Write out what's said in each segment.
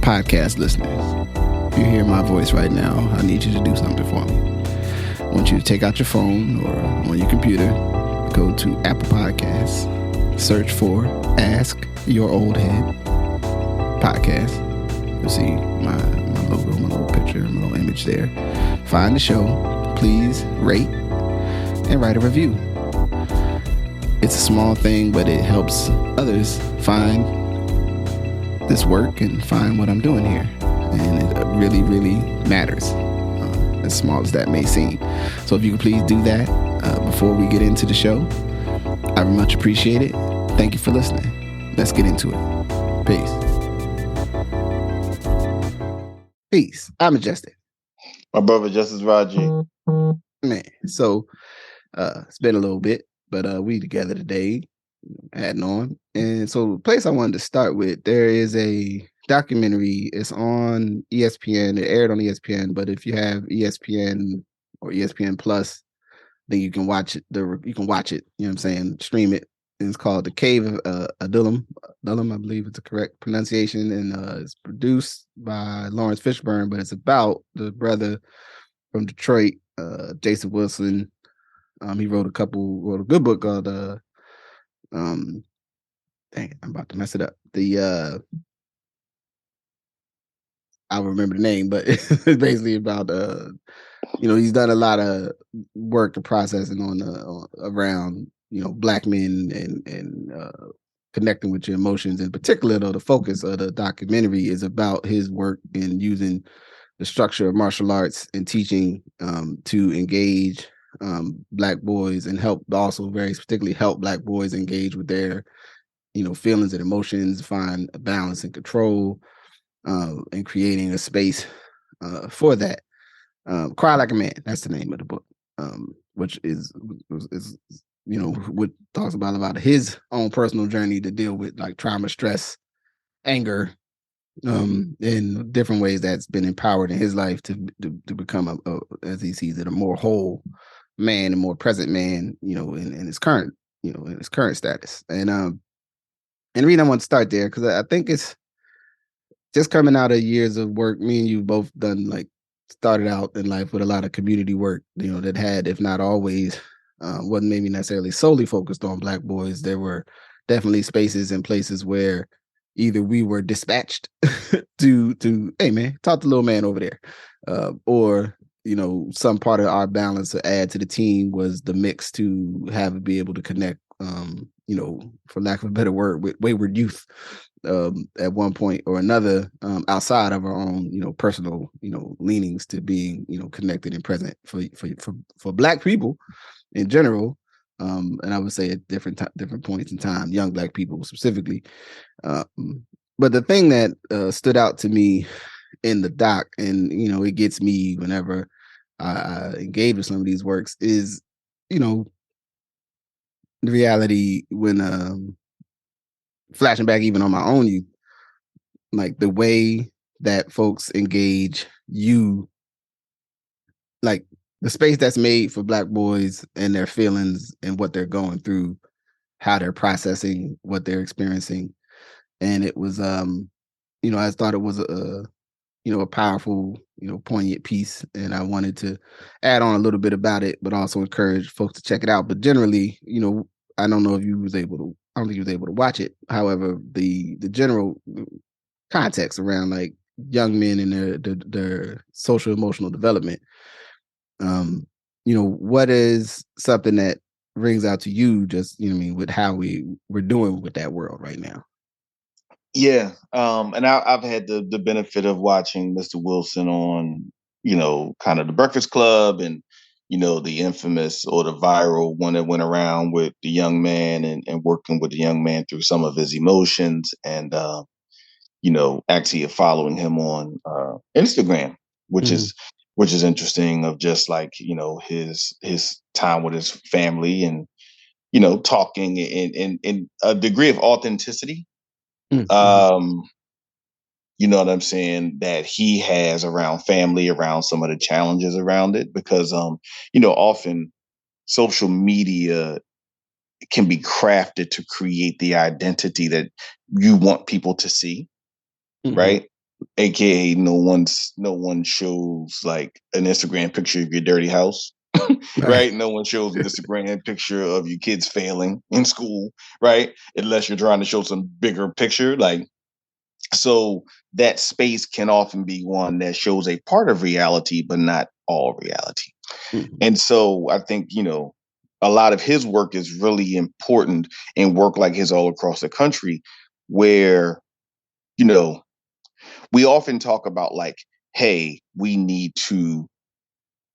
podcast listeners, if you hear my voice right now, I need you to do something for me. I want you to take out your phone or on your computer, go to Apple Podcasts, search for Ask Your Oldhead podcast. You'll see my logo, my little picture, my little image there. Find the show. Please rate and write a review. It's a small thing, but it helps others find this work and find what I'm doing here. And it really, really matters, as small as that may seem. So if you could please do that before we get into the show, I would much appreciate it. Thank you for listening. Let's get into it. Peace. Peace. I'm Majestic. My brother, Justice Rajee. Man, so it's been a little bit, but we together today, adding on. And so the place I wanted to start with, there is a documentary. It's on ESPN. It aired on ESPN, but if you have ESPN or ESPN Plus, then you can watch it. You can watch it. You know what I'm saying? Stream it. And it's called The Cave of Adullam. Adullam, I believe it's the correct pronunciation. And it's produced by Lawrence Fishburne, but it's about the brother from Detroit, Jason Wilson. He wrote a good book called dang, I'm about to mess it up. I'll remember the name, but it's basically about he's done a lot of work and processing on around Black men and connecting with your emotions. In particular, though, the focus of the documentary is about his work in using the structure of martial arts and teaching to engage Black boys and also very particularly help Black boys engage with their feelings and emotions, find a balance and control, and creating a space for that. Cry Like a Man, that's the name of the book, which is what talks about a lot of his own personal journey to deal with like trauma, stress, anger, in different ways that's been empowered in his life to become as he sees it, a more whole man and more present man, in his current, in his current status. And the reason I want to start there, because I think it's just coming out of years of work. Me and you both started out in life with a lot of community work, that had, if not always, wasn't maybe necessarily solely focused on Black boys. There were definitely spaces and places where either we were dispatched to, hey man, talk to the little man over there, or some part of our balance to add to the team was the mix to be able to connect, for lack of a better word, with wayward youth at one point or another, outside of our own, personal, leanings to being, connected and present for Black people in general. And I would say at different points in time, young Black people specifically. But the thing that stood out to me in the doc, and it gets me whenever I engage with some of these works, is the reality when flashing back even on my own youth, like the way that folks engage you, like the space that's made for Black boys and their feelings and what they're going through, how they're processing what they're experiencing. And it was, I thought it was a powerful, poignant piece. And I wanted to add on a little bit about it, but also encourage folks to check it out. But generally, I don't know if you was able to, I don't think you was able to watch it. However, the general context around like young men and their social emotional development, what is something that rings out to you just, with how we're doing with that world right now? Yeah. And I've had the benefit of watching Mr. Wilson on, kind of The Breakfast Club and, the infamous or the viral one that went around with the young man and working with the young man through some of his emotions and, actually following him on Instagram, which is interesting, of just like, his time with his family and, talking in a degree of authenticity. You know what I'm saying, that he has around family, around some of the challenges around it, because, often social media can be crafted to create the identity that you want people to see. Right. AKA no one shows like an Instagram picture of your dirty house. Right. Right? No one shows an Instagram picture of your kids failing in school, right? Unless you're trying to show some bigger picture. Like, so that space can often be one that shows a part of reality, but not all reality. Mhm. And so I think, a lot of his work is really important in work like his all across the country, where, you know, we often talk about like, hey, we need to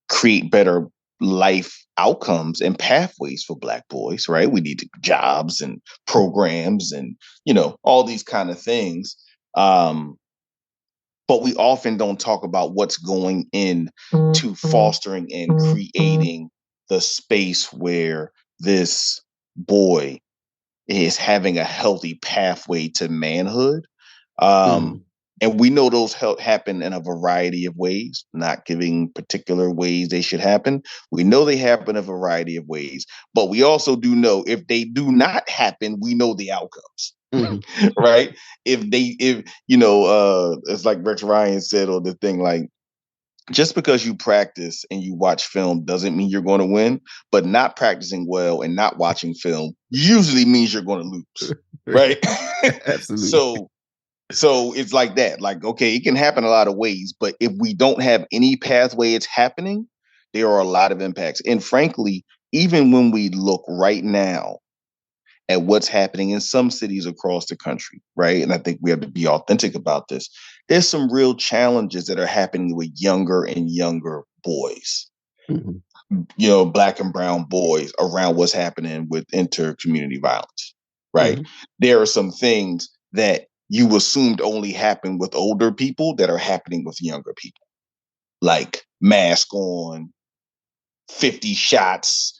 create better life outcomes and pathways for black boys, right? We need jobs and programs and, all these kind of things. Um, but we often don't talk about what's going in to fostering and creating the space where this boy is having a healthy pathway to manhood. Um, Mhm. and we know those happen in a variety of ways, not giving particular ways they should happen. We know they happen in a variety of ways, but we also do know if they do not happen, we know the outcomes. Mhm. Right? If it's like Rex Ryan said on the thing, like, just because you practice and you watch film doesn't mean you're going to win, but not practicing well and not watching film usually means you're going to lose. Right? Absolutely. so so it's like that. Like, okay, it can happen a lot of ways, but if we don't have any pathway it's happening, there are a lot of impacts. And frankly, even when we look right now at what's happening in some cities across the country, right? And I think we have to be authentic about this. There's some real challenges that are happening with younger and younger boys, Mhm. black and brown boys around what's happening with inter-community violence, right? Mhm. There are some things that you assumed only happen with older people that are happening with younger people, like mask on, 50 shots,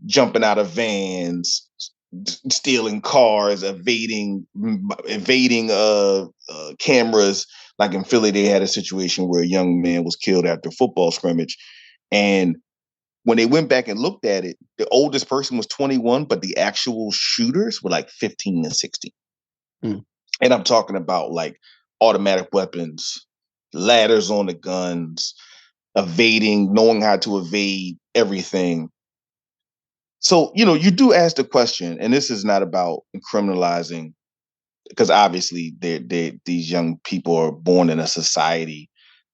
jumping out of vans, stealing cars, evading cameras. Like in Philly, they had a situation where a young man was killed after a football scrimmage, and when they went back and looked at it, the oldest person was 21, but the actual shooters were like 15 and 16. Mm. And I'm talking about like automatic weapons, ladders on the guns, evading, knowing how to evade everything. So, you do ask the question, and this is not about criminalizing, because obviously these young people are born in a society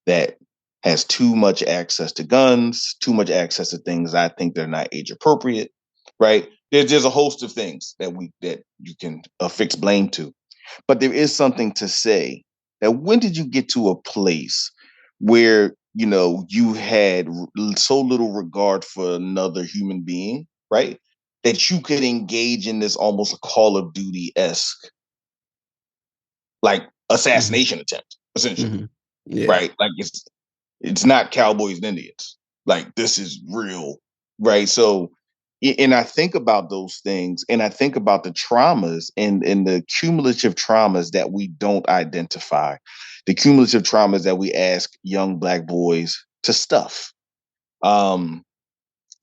that has too much access to guns, too much access to things I think they're not age appropriate, right? There's a host of things that you can affix blame to. But there is something to say that when did you get to a place where, you had so little regard for another human being, right? That you could engage in this almost a Call of Duty esque, like, Mhm. assassination attempt, essentially, Mhm. Yeah. right? Like, it's not cowboys and Indians. Like, this is real, right? So, and I think about those things, and I think about the traumas and the cumulative traumas that we don't identify, the cumulative traumas that we ask young black boys to stuff. Um,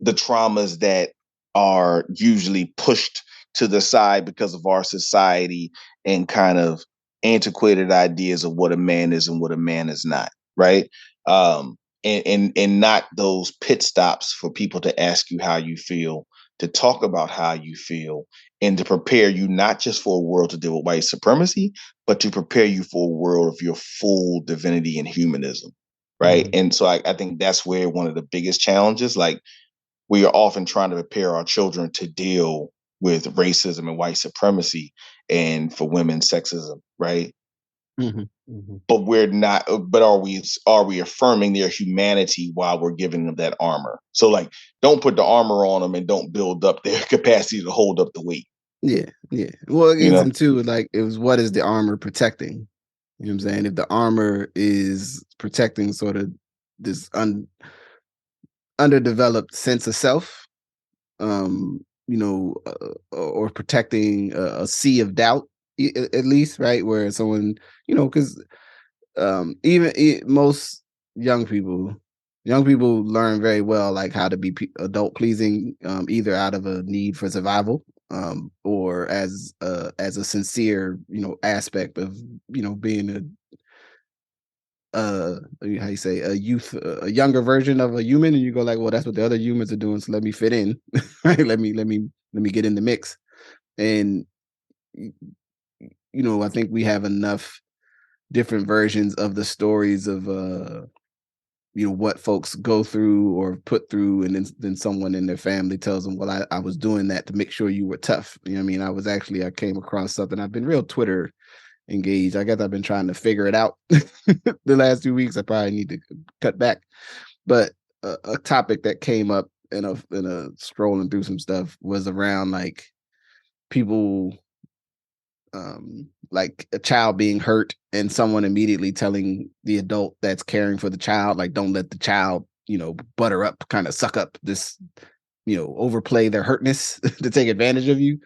the traumas that are usually pushed to the side because of our society and kind of antiquated ideas of what a man is and what a man is not, right? And not those pit stops for people to ask you how you feel, to talk about how you feel, and to prepare you not just for a world to deal with white supremacy, but to prepare you for a world of your full divinity and humanism, right? Mhm. And so I think that's where one of the biggest challenges, like, we are often trying to prepare our children to deal with racism and white supremacy, and for women, sexism, right? Mhm. Mhm. But we're not. But are we affirming their humanity while we're giving them that armor? So, like, don't put the armor on them and don't build up their capacity to hold up the weight. Yeah, yeah. Well, it You gets know. into like it was what is the armor protecting? You know what I'm saying? If the armor is protecting sort of this underdeveloped sense of self, or protecting a sea of doubt, at least, right? Where someone, because most young people, young people learn very well like how to be adult pleasing, either out of a need for survival, or as a sincere, aspect of being how you say, a younger version of a human, and you go like, well, that's what the other humans are doing, so let me fit in. Right, let me get in the mix. And I think we have enough different versions of the stories of what folks go through or put through, and then someone in their family tells them, well, I was doing that to make sure you were tough. You know what I mean? I came across something. I've been real Twitter engaged. I guess I've been trying to figure it out the last 2 weeks. I probably need to cut back. But a topic that came up in a scrolling through some stuff was around like people, like a child being hurt and someone immediately telling the adult that's caring for the child, like, don't let the child, butter up, kind of suck up this, overplay their hurtness to take advantage of you.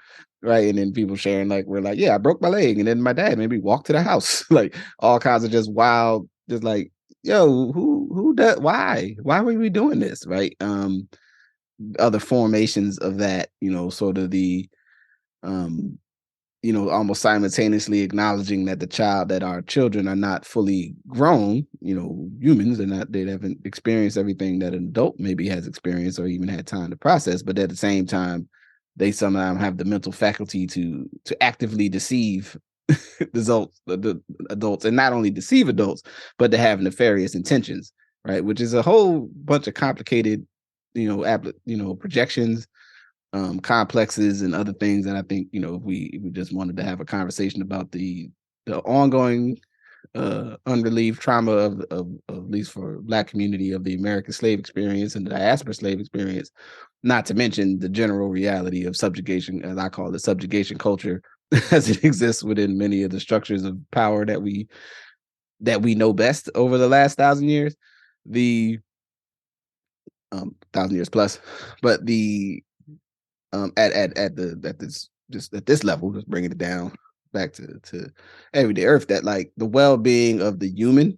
Right. And then people sharing, like, we're like, yeah, I broke my leg. And then my dad made me walk to the house. Like all kinds of just wild, just like, yo, who does, why were we doing this? Right. Other formations of that, sort of the, um, almost simultaneously acknowledging that our children are not fully grown, humans. They haven't experienced everything that an adult maybe has experienced or even had time to process. But at the same time, they somehow have the mental faculty to actively deceive the adults, and not only deceive adults, but to have nefarious intentions, right? Which is a whole bunch of complicated, projections, complexes and other things that I think, if we just wanted to have a conversation about the ongoing unrelieved trauma of at least for Black community, of the American slave experience and the diaspora slave experience, not to mention the general reality of subjugation, as I call it, subjugation culture, as it exists within many of the structures of power that we know best over the last 1,000 years, the 1,000 years plus, but the at this level, just bringing it down back to everyday earth, that like the well-being of the human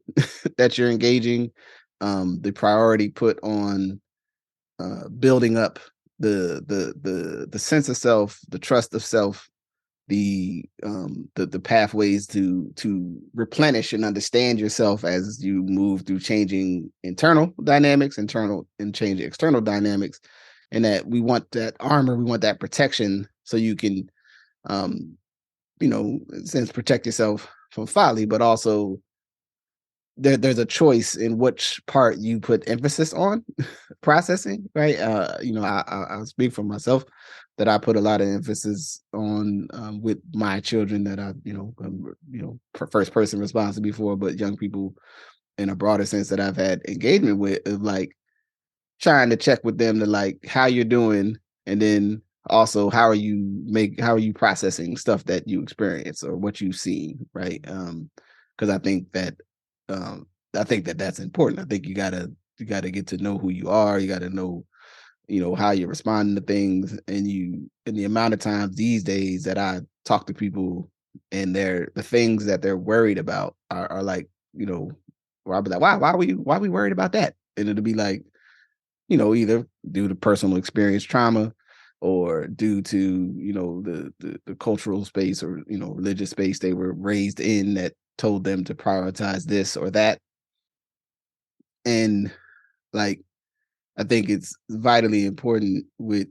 that you're engaging, the priority put on building up the sense of self, the trust of self, the pathways to replenish and understand yourself as you move through changing internal dynamics, and changing external dynamics, and that we want that armor, we want that protection, so you can, in a sense, protect yourself from folly, but also there's a choice in which part you put emphasis on processing, right? I'll speak for myself that I put a lot of emphasis on, with my children, that I, first person responsibility for, but young people in a broader sense that I've had engagement with, of like trying to check with them to like how you're doing, and then also how are you processing stuff that you experience or what you've seen, right? Because I think that that's important. I think you gotta get to know who you are. You gotta know, how you're responding to things, and the amount of times these days that I talk to people and the things that they're worried about are like, where I'll be like, why are we worried about that? And it'll be like, either due to personal experience trauma, or due to, the cultural space or, religious space they were raised in that told them to prioritize this or that. And like, I think it's vitally important with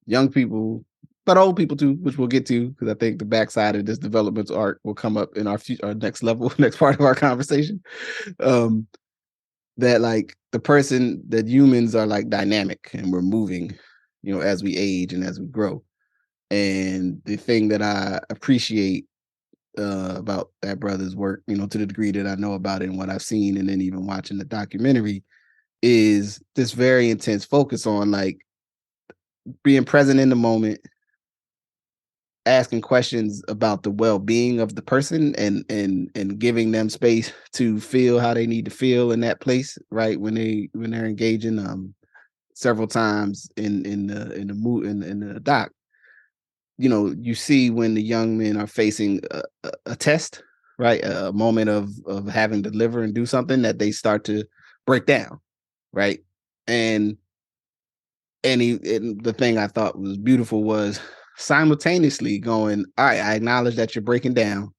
young people, but old people too, which we'll get to, because I think the backside of this developmental arc will come up in our next level, next part of our conversation. That like that humans are like dynamic, and we're moving, as we age and as we grow. And the thing that I appreciate about that brother's work, to the degree that I know about it and what I've seen, and then even watching the documentary, is this very intense focus on like being present in the moment, asking questions about the well-being of the person, and giving them space to feel how they need to feel in that place, right? When they're engaging, several times in the doc, you see when the young men are facing a test, right? A moment of having to deliver and do something, that they start to break down, right? And and the thing I thought was beautiful was simultaneously going, all right, I acknowledge that you're breaking down.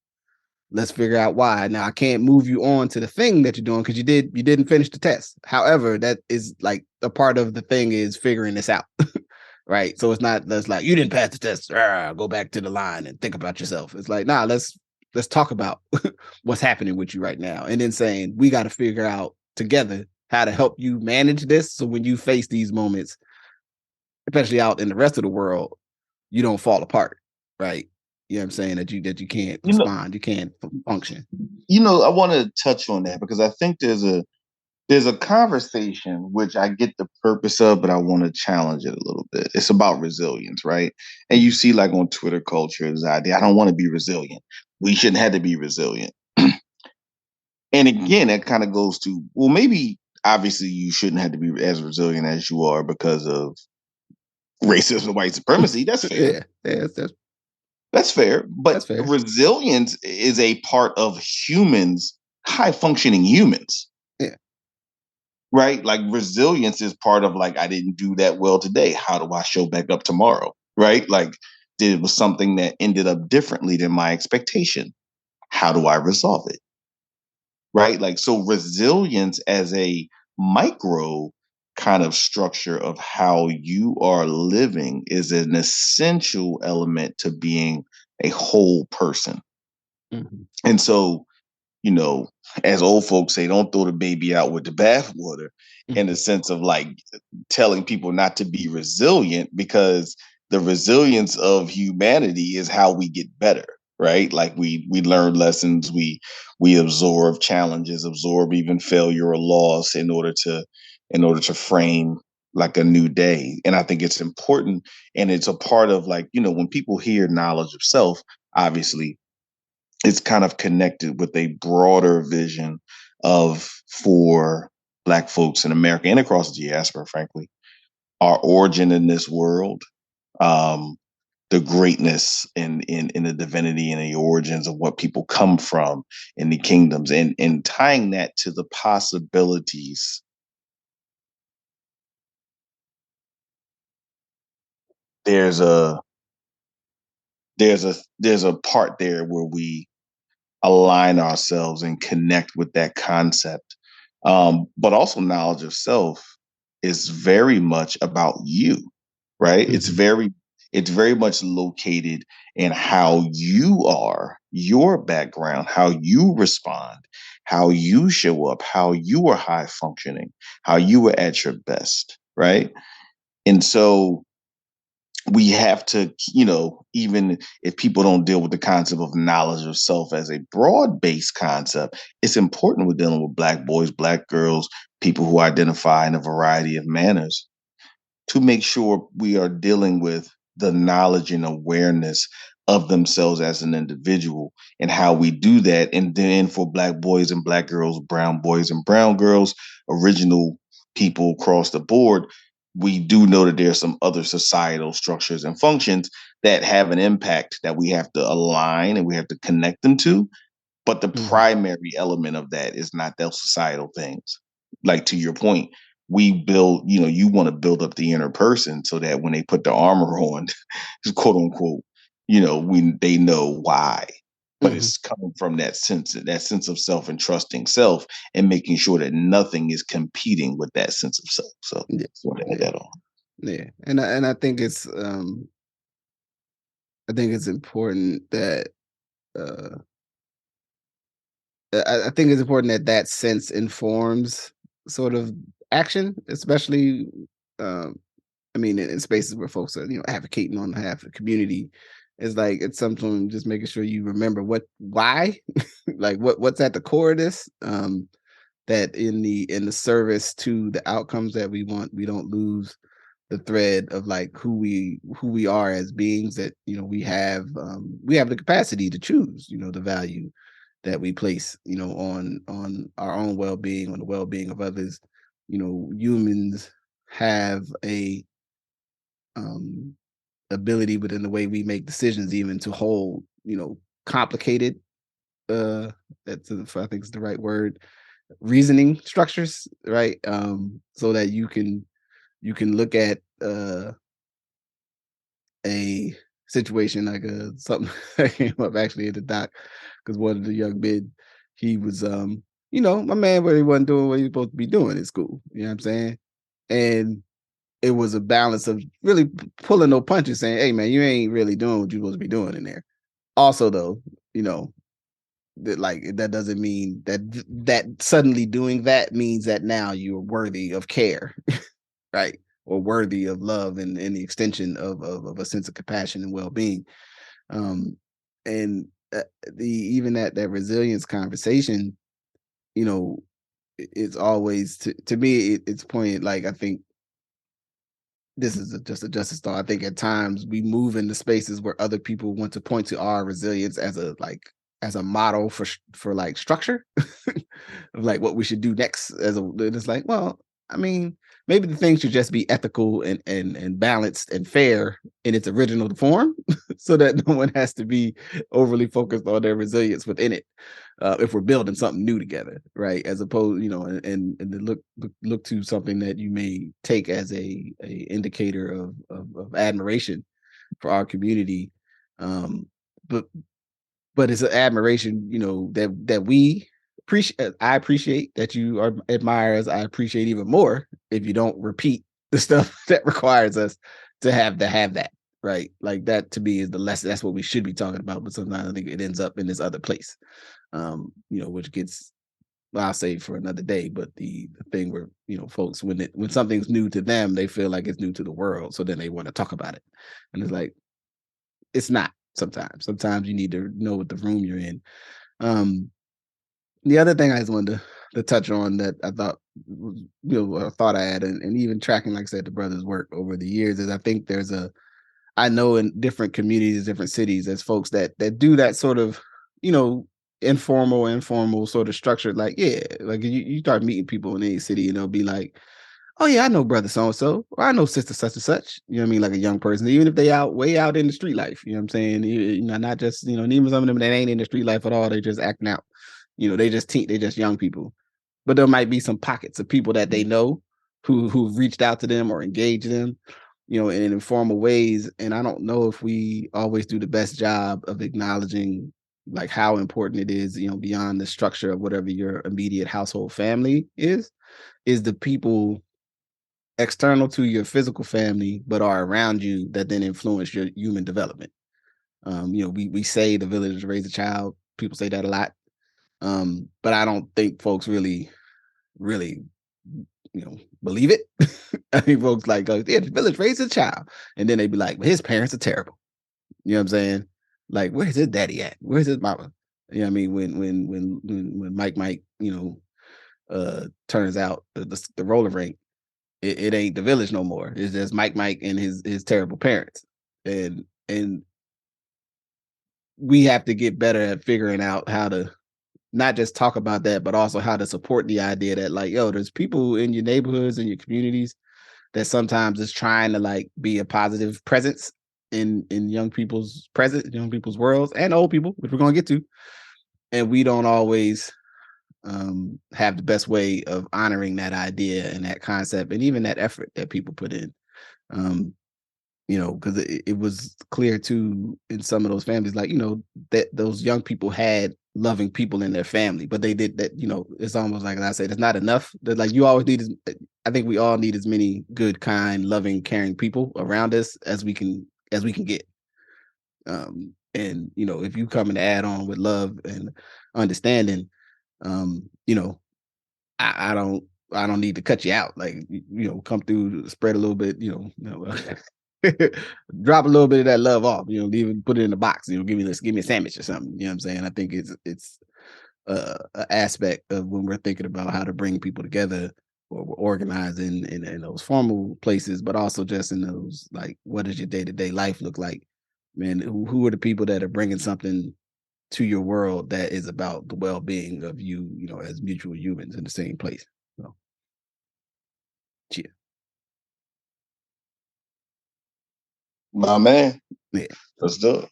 Let's figure out why. Now I can't move you on to the thing that you're doing because you didn't finish the test. However, that is like a part of the thing is figuring this out. Right. So it's not that's like you didn't pass the test. Go back to the line and think about yourself. It's like, nah, let's talk about what's happening with you right now. And then saying we got to figure out together how to help you manage this. So when you face these moments, especially out in the rest of the world, you don't fall apart. Right. You know what I'm saying? That you can't You know, respond, you can't function. I want to touch on that because I think there's a conversation which I get the purpose of, but I want to challenge it a little bit. It's about resilience, right? And you see, like on Twitter culture, this idea, I don't want to be resilient. We shouldn't have to be resilient. And again, that kind of goes to, well, maybe obviously you shouldn't have to be as resilient as you are because of racism and white supremacy. That's fair. Yeah, That's fair. that's But fair. resilience is a part of humans, high functioning humans. Yeah. Right? Like resilience is part of like, I didn't do that well today. How do I show back up tomorrow? Right? Like, it was something that ended up differently than my expectation. How do I resolve it? Right? Like, so resilience as a micro kind of structure of how you are living is an essential element to being a whole person. Mhm. And so, you know, as old folks say, don't throw the baby out with the bathwater in the Mhm. sense of like telling people not to be resilient because the resilience of humanity is how we get better, right? Like we learn lessons, we absorb challenges, absorb even failure or loss in order to frame like a new day. And I think it's important and it's a part of like, when people hear knowledge of self, obviously it's kind of connected with a broader vision of for Black folks in America and across the diaspora, frankly, our origin in this world, um, the greatness in the divinity and the origins of what people come from in the kingdoms, and tying that to the possibilities. There's a there's a part there where we align ourselves and connect with that concept. But also knowledge of self is very much about you, right? Mhm. It's very much located in how you are, your background, how you respond, how you show up, how you are high functioning, how you are at your best, right? And so we have to, even if people don't deal with the concept of knowledge of self as a broad based concept, it's important we're dealing with Black boys, Black girls, people who identify in a variety of manners to make sure we are dealing with the knowledge and awareness of themselves as an individual and how we do that. And then for Black boys and Black girls, brown boys and brown girls, original people across the board, we do know that there's some other societal structures and functions that have an impact that we have to align and we have to connect them to. But the Mhm. primary element of that is not those societal things. Like to your point, we build, you want to build up the inner person so that when they put the armor on, quote unquote, they know why. But Mhm. it's coming from that sense of self and trusting self and making sure that nothing is competing with that sense of self. So Yeah. just want to add Yeah. that on. Yeah. And I think it's important that uh I think it's important that that sense informs sort of action, especially um I mean in spaces where folks are, advocating on behalf of the community. It's like it's sometimes just making sure you remember why like what's at the core of this. That in the service to the outcomes that we want, we don't lose the thread of like who we are as beings, that we have the capacity to choose, the value that we place, on our own well-being, on the well-being of others. Humans have a um ability within the way we make decisions even to hold, complicated, uh I think is the right word, reasoning structures, right? So that you can look at a situation, like something that came up actually in the doc, because one of the young men, he was my man, but he wasn't doing what he was supposed to be doing in school. You know what I'm saying? And it was a balance of really pulling no punches, saying, "Hey, man, you ain't really doing what you're supposed to be doing in there." Also, though, that like that doesn't mean that suddenly doing that means that now you're worthy of care, right? Or worthy of love and the extension of a sense of compassion and well being. Um, and the even that resilience conversation, you know, it's always to me it's pointed. Like I think this is just a justice thought. I think at times we move into spaces where other people want to point to our resilience as a as a model for like structure of like what we should do next. It's like, well, I mean, maybe the thing should just be ethical and balanced and fair in its original form, so that no one has to be overly focused on their resilience within it. If we're building something new together, right? As opposed, and to look to something that you may take as a indicator of admiration for our community, um, but it's an admiration, that we appreciate. I appreciate that you are admirers. I appreciate even more if you don't repeat the stuff that requires us to have that, right? Like that to me is the lesson. That's what we should be talking about. But sometimes I think it ends up in this other place, which gets, well, I'll say for another day. But the thing where folks, when something's new to them, they feel like it's new to the world, so then they want to talk about it, and it's like it's not. Sometimes you need to know what the room you're in. Um, the other thing I just wanted to touch on that I thought I thought I had, and even tracking, like I said, the brothers' work over the years, is I think I know in different communities, different cities, there's folks that do that sort of, you know, informal sort of structured, like, yeah, like you start meeting people in any city and they'll be like, oh yeah, I know brother so and so, or I know sister such and such. You know what I mean? Like a young person, even if they way out in the street life. You know what I'm saying? Not just even some of them that ain't in the street life at all. They just acting out. They just young people. But there might be some pockets of people that they know who've reached out to them or engaged them, in informal ways. And I don't know if we always do the best job of acknowledging like how important it is, beyond the structure of whatever your immediate household family is the people external to your physical family, but are around you that then influence your human development. We say the village raise a child. People say that a lot. But I don't think folks really, really, believe it. I think folks like, yeah, the village raised a child. And then they be like, well, his parents are terrible. You know what I'm saying? Like, where's his daddy at? Where's his mama? You know what I mean? When Mike, turns out the roller rink, it ain't the village no more. It's just Mike and his terrible parents. And we have to get better at figuring out how to not just talk about that, but also how to support the idea that like, yo, there's people in your neighborhoods and your communities that sometimes is trying to like be a positive presence in young people's worlds and old people, which we're gonna get to. And we don't always have the best way of honoring that idea and that concept and even that effort that people put in. Um, because it was clear too in some of those families, like, that those young people had loving people in their family, but they did that, it's almost like I said, it's not enough. That like you always need I think we all need as many good, kind, loving, caring people around us as we can get. And if you come and add on with love and understanding, um, you know, I don't need to cut you out. Like, come through, spread a little bit, drop a little bit of that love off, even put it in the box, give me a sandwich or something. You know what I'm saying? I think it's an aspect of when we're thinking about how to bring people together or we're organizing in those formal places, but also just in those, like, what does your day-to-day life look like? Man, who are the people that are bringing something to your world that is about the well-being of you, as mutual humans in the same place. So, yeah. My man, Yeah. let's do it.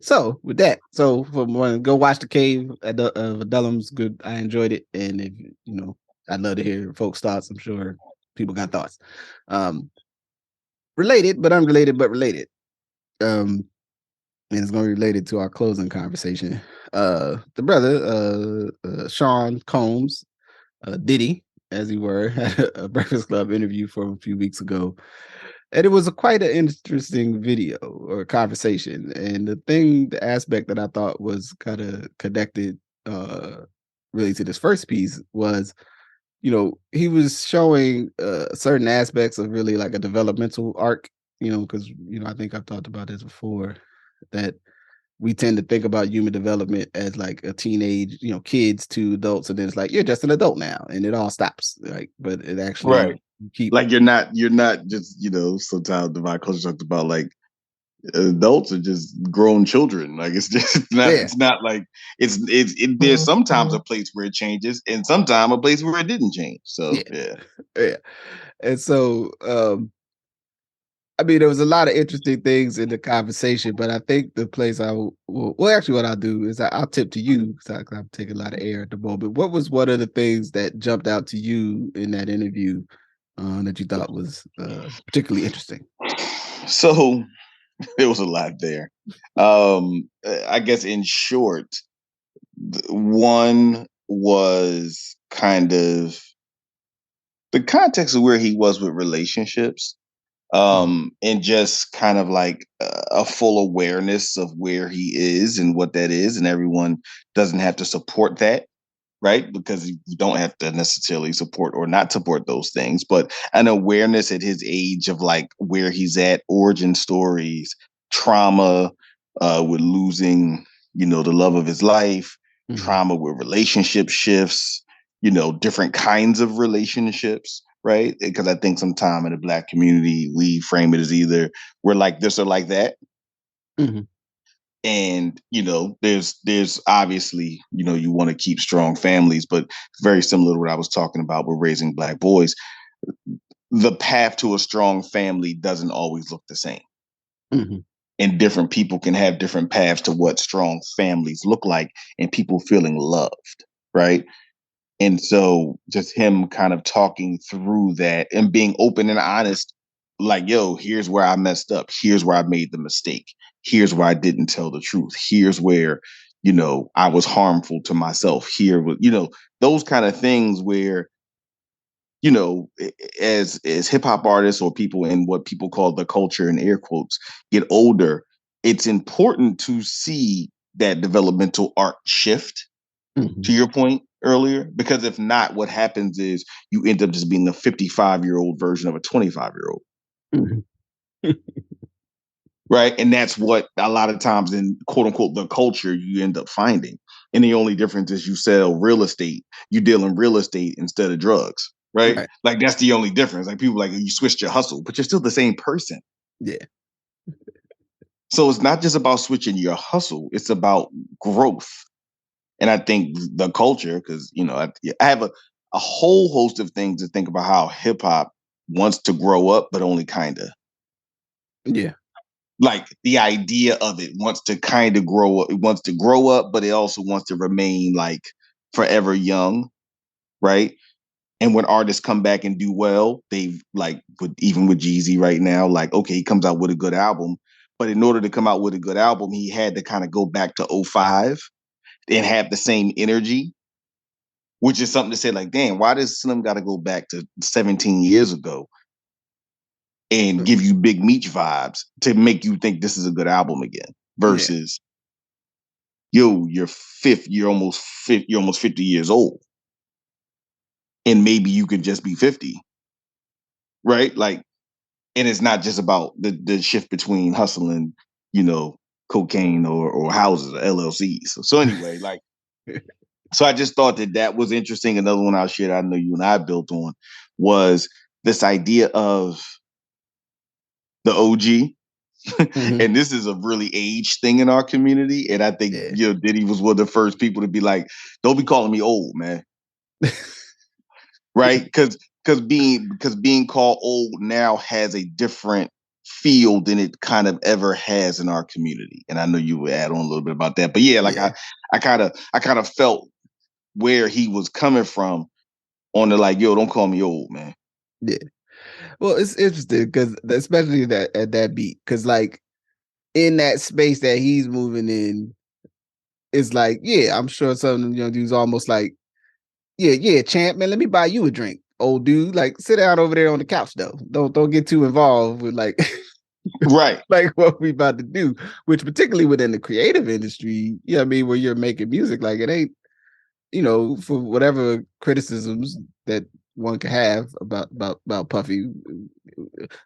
So with that, go watch the Cave of Adullam's good. I enjoyed it, and if I'd love to hear folks' thoughts. I'm sure people got thoughts. Related but unrelated, but related. and it's going to be related to our closing conversation. The brother, Sean Combs, Diddy, as he were, had a Breakfast Club interview from a few weeks ago. And it was quite an interesting video or conversation. And the aspect that I thought was kind of connected really to this first piece was, he was showing certain aspects of really like a developmental arc, because, I think I've talked about this before, that we tend to think about human development as like a teenage, kids to adults, and then it's like you're just an adult now, and it all stops. Like, but it actually Right. keep Like you're not just, sometimes divine culture talks about like adults are just grown children. Like it's just yeah, it's not like there's sometimes a place where it changes and sometimes a place where it didn't change. So yeah, yeah. yeah. And so I mean, there was a lot of interesting things in the conversation, but I think the place well, actually, what I'll do is I'll tip to you because I'm taking a lot of air at the moment. What was one of the things that jumped out to you in that interview that you thought was particularly interesting? So there was a lot there. I guess in short, one was kind of the context of where he was with relationships, Mhm, and just kind of like a full awareness of where he is and what that is, and everyone doesn't have to support that, right? Because you don't have to necessarily support or not support those things, but an awareness at his age of like where he's at, origin stories, trauma, with losing, the love of his life, mhm, trauma with relationship shifts, different kinds of relationships, right? Because I think sometime in the Black community, we frame it as either we're like this or like that. mhm. And there's obviously, you want to keep strong families, but very similar to what I was talking about with raising Black boys, the path to a strong family doesn't always look the same, Mhm. and different people can have different paths to what strong families look like, and people feeling loved, right? And so just him kind of talking through that and being open and honest, like, yo, here's where I messed up. Here's where I made the mistake. Here's where I didn't tell the truth. Here's where, I was harmful to myself. Here was, those kind of things where, as hip hop artists or people in what people call the culture in air quotes get older, it's important to see that developmental arc shift, Mhm. to your point earlier, because if not, what happens is you end up just being a 55-year-old version of a 25-year-old, Mhm. right? And that's what a lot of times in quote unquote the culture you end up finding. And the only difference is you sell real estate, you deal in real estate instead of drugs, right? Right. Like that's the only difference. Like people like you switched your hustle, but you're still the same person. Yeah. So it's not just about switching your hustle, it's about growth. And I think the culture, because I have a whole host of things to think about how hip hop wants to grow up, but only kind of. Yeah. Like the idea of it wants to kind of grow up. It wants to grow up, but it also wants to remain like forever young, right? And when artists come back and do well, they've like even with Jeezy right now, like okay, he comes out with a good album, but in order to come out with a good album, he had to kind of go back to '05 and have the same energy, which is something to say like, damn, why does Slim got to go back to 17 years ago and give you Big Meech vibes to make you think this is a good album again? Yeah. Versus, yo, you're almost 50 years old, and maybe you could just be 50, right? Like, and it's not just about the shift between hustling, you know, cocaine or houses or LLCs. So anyway, like, so I just thought that was interesting. Another one I'll share that I know you and I built on was this idea of the OG. Mhm. And this is a really age thing in our community. And I think, Yeah. Diddy was one of the first people to be like, don't be calling me old, man. Right? Because being called old now has a different feel than it kind of ever has in our community. And I know you would add on a little bit about that. But yeah, like Yeah. I kind of felt where he was coming from on the like, yo, don't call me old, man. Yeah. Well, it's interesting because especially that at that beat, because like in that space that he's moving in, it's like, yeah, I'm sure some dudes almost like, yeah, champ, man, let me buy you a drink, old dude. Like, sit down over there on the couch though. Don't get too involved with like Right. like what we about to do. Which particularly within the creative industry, I mean, where you're making music, like it ain't, for whatever criticisms that one could have about Puffy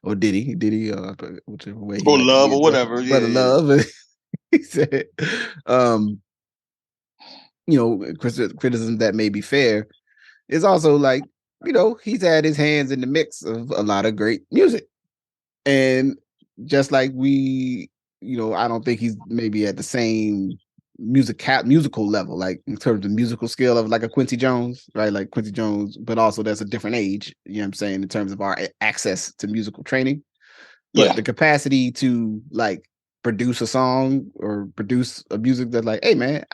or Diddy, whichever way he Or like to love be or addressed, whatever. brother Yeah. love. He said, um, criticism that may be fair is also like, he's had his hands in the mix of a lot of great music. And just like we, I don't think he's maybe at the same musical level, like in terms of musical skill of like a Quincy Jones, right? Like Quincy Jones, but also that's a different age, you know what I'm saying, in terms of our access to musical training. But Yeah. the capacity to like produce a song or produce a music that's like, hey man,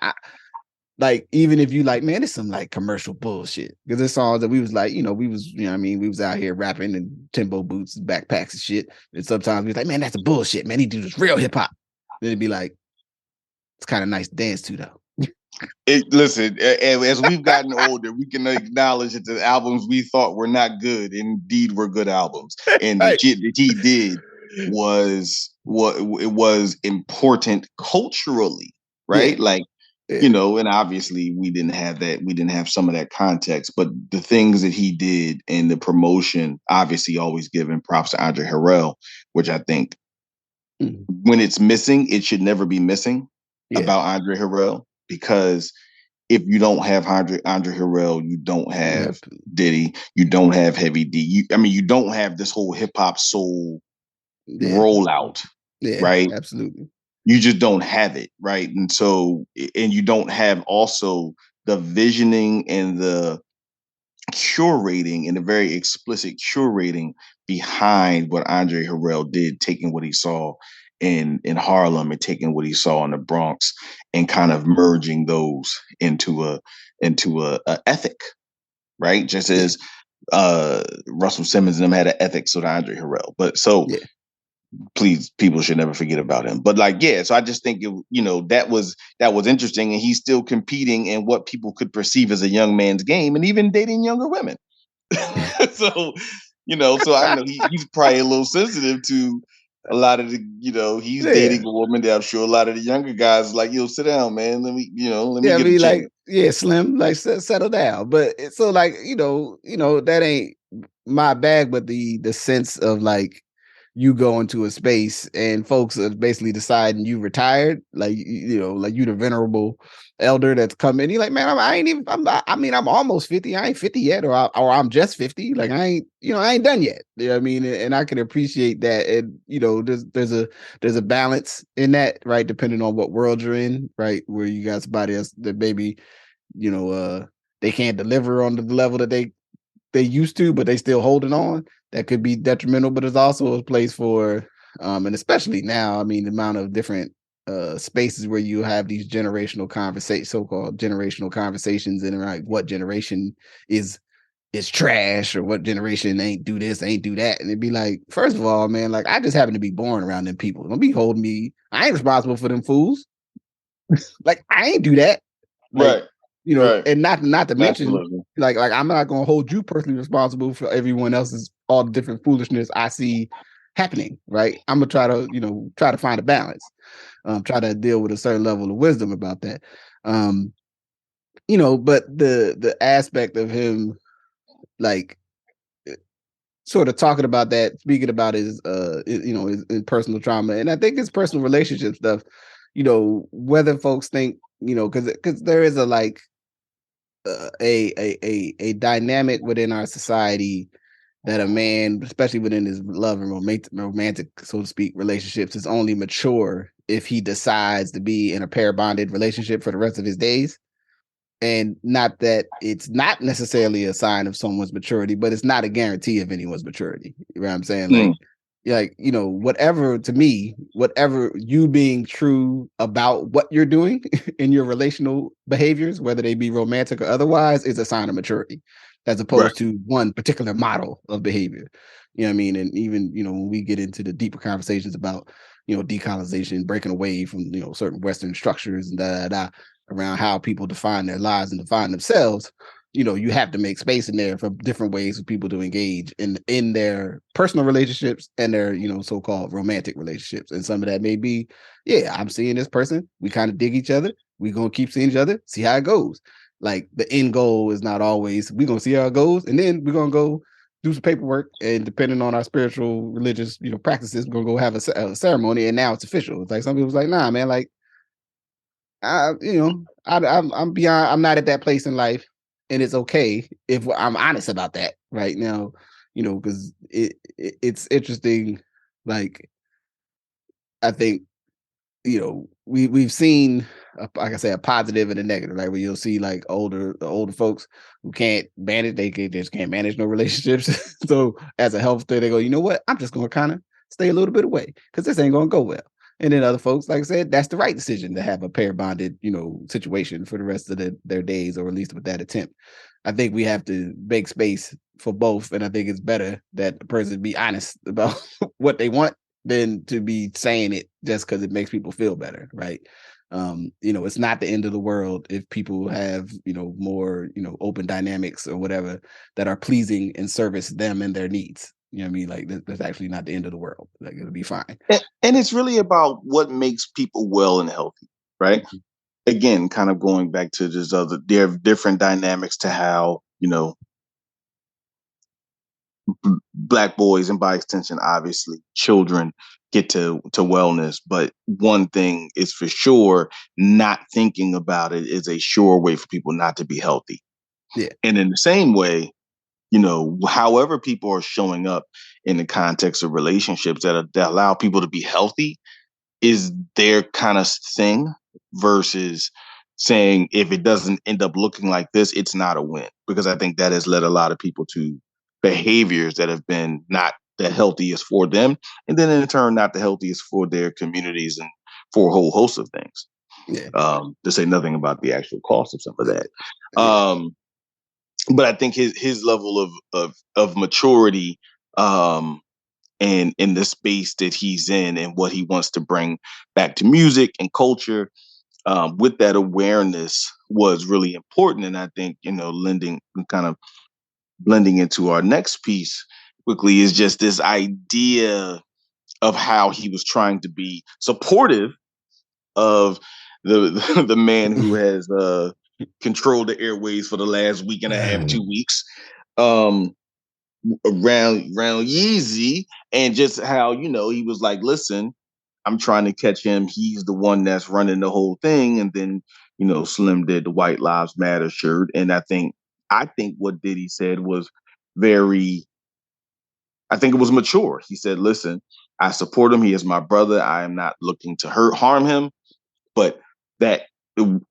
like even if you like, man, it's some like commercial bullshit. Because there's songs that we was like, we was, what I mean, we was out here rapping in Timbo boots and backpacks and shit. And sometimes we was like, man, that's a bullshit, man. He do this real hip hop. Then it'd be like, it's kind of nice to dance to though. Listen, as we've gotten older, we can acknowledge that the albums we thought were not good indeed were good albums, and the Right. shit that he did was what it was important culturally, right? Yeah. Like, Yeah. and obviously we didn't have that. We didn't have some of that context, but the things that he did and the promotion, obviously, always giving props to Andre Harrell, which I think Mhm. when it's missing, it should never be missing Yeah. about Andre Harrell, because if you don't have Andre Harrell, you don't have Diddy, you don't have Heavy D. You don't have this whole hip hop soul Yeah. rollout, Yeah. right? Absolutely. You just don't have it, right? And so, and you don't have also the visioning and the curating and the very explicit curating behind what Andre Harrell did, taking what he saw in Harlem and taking what he saw in the Bronx and kind of merging those into a ethic, right? Just Yeah. as Russell Simmons and them had an ethics with Andre Harrell. But so Yeah. please, people should never forget about him. But like, yeah, so I just think that was interesting, and he's still competing in what people could perceive as a young man's game, and even dating younger women. So, so I know he's probably a little sensitive to a lot of the, he's Yeah. dating a woman that I'm sure a lot of the younger guys like, sit down, man. Let me Yeah, I get a mean, chance. like, yeah, Slim, like, settle down. But so, like, that ain't my bag. But the sense of like, you go into a space and folks are basically deciding you retired, like, like you the venerable elder that's coming. You're like, man, I ain't even. I mean, I'm almost 50. I ain't 50 yet, or I'm just 50. Like, I ain't done yet. You know what I mean? And I can appreciate that. And there's a balance in that, right? Depending on what world you're in, right? Where you got somebody else that maybe, they can't deliver on the level that they used to, but they still holding on. That could be detrimental, but it's also a place for, and especially now, I mean, the amount of different spaces where you have these so-called generational conversations, and like what generation is trash, or what generation ain't do this, ain't do that. And it'd be like, first of all, man, like I just happen to be born around them people. Don't be holding me. I ain't responsible for them fools. Like I ain't do that. Like, Right. Right. and not to mention, Absolutely. like I'm not gonna hold you personally responsible for everyone else's all the different foolishness I see happening. Right. I'm gonna try to find a balance. Try to deal with a certain level of wisdom about that. But the aspect of him, like, sort of talking about that, speaking about his personal trauma, and I think his personal relationship stuff, whether folks think, because there is a like a dynamic within our society that a man, especially within his love and romantic, so to speak, relationships, is only mature if he decides to be in a pair bonded relationship for the rest of his days. And not that it's not necessarily a sign of someone's maturity, but it's not a guarantee of anyone's maturity. You know what I'm saying? Like, whatever, to me, whatever you being true about what you're doing in your relational behaviors, whether they be romantic or otherwise, is a sign of maturity, as Right. opposed to one particular model of behavior. You know what I mean? And even, when we get into the deeper conversations about decolonization, breaking away from certain Western structures and around how people define their lives and define themselves. You have to make space in there for different ways for people to engage in their personal relationships and their so-called romantic relationships. And some of that may be, yeah, I'm seeing this person, we kind of dig each other, we're gonna keep seeing each other, see how it goes. Like the end goal is not always we're gonna see how it goes, and then we're gonna go do some paperwork, and depending on our spiritual religious practices, we're gonna go have a ceremony, and now it's official. It's like some people's like, nah, man, like I'm beyond. I'm not at that place in life, and it's okay if I'm honest about that right now. Because it's interesting. Like I think we've seen like I say a positive and a negative, right? Where you'll see like older folks who can't manage, they just can't manage no relationships. So as a health thing, they go, you know what? I'm just gonna kind of stay a little bit away because this ain't gonna go well. And then other folks, like I said, that's the right decision to have a pair bonded, situation for the rest of their days, or at least with that attempt. I think we have to make space for both, and I think it's better that the person be honest about what they want than to be saying it just because it makes people feel better, right? It's not the end of the world if people have, more, open dynamics or whatever that are pleasing and service them and their needs. You know what I mean? Like that's actually not the end of the world. Like it'll be fine. And it's really about what makes people well and healthy, right? Mhm. Again, kind of going back to there are different dynamics to how, black boys, and by extension, obviously, children get to wellness. But one thing is for sure, not thinking about it is a sure way for people not to be healthy. Yeah. And in the same way, however people are showing up in the context of relationships that allow people to be healthy is their kind of thing, versus saying if it doesn't end up looking like this, it's not a win. Because I think that has led a lot of people to behaviors that have been not the healthiest for them, and then in turn not the healthiest for their communities and for a whole host of things. Yeah. To say nothing about the actual cost of some of that. Yeah. But I think his level of maturity, and in the space that he's in and what he wants to bring back to music and culture, with that awareness was really important. And I think, lending kind of blending into our next piece quickly is just this idea of how he was trying to be supportive of the man who has controlled the airways for the last week and a half, 2 weeks. Around Yeezy, and just how he was like, listen, I'm trying to catch him. He's the one that's running the whole thing. And then Slim did the White Lives Matter shirt, and I think what Diddy said was very. I think it was mature. He said, listen, I support him. He is my brother. I am not looking to harm him, but that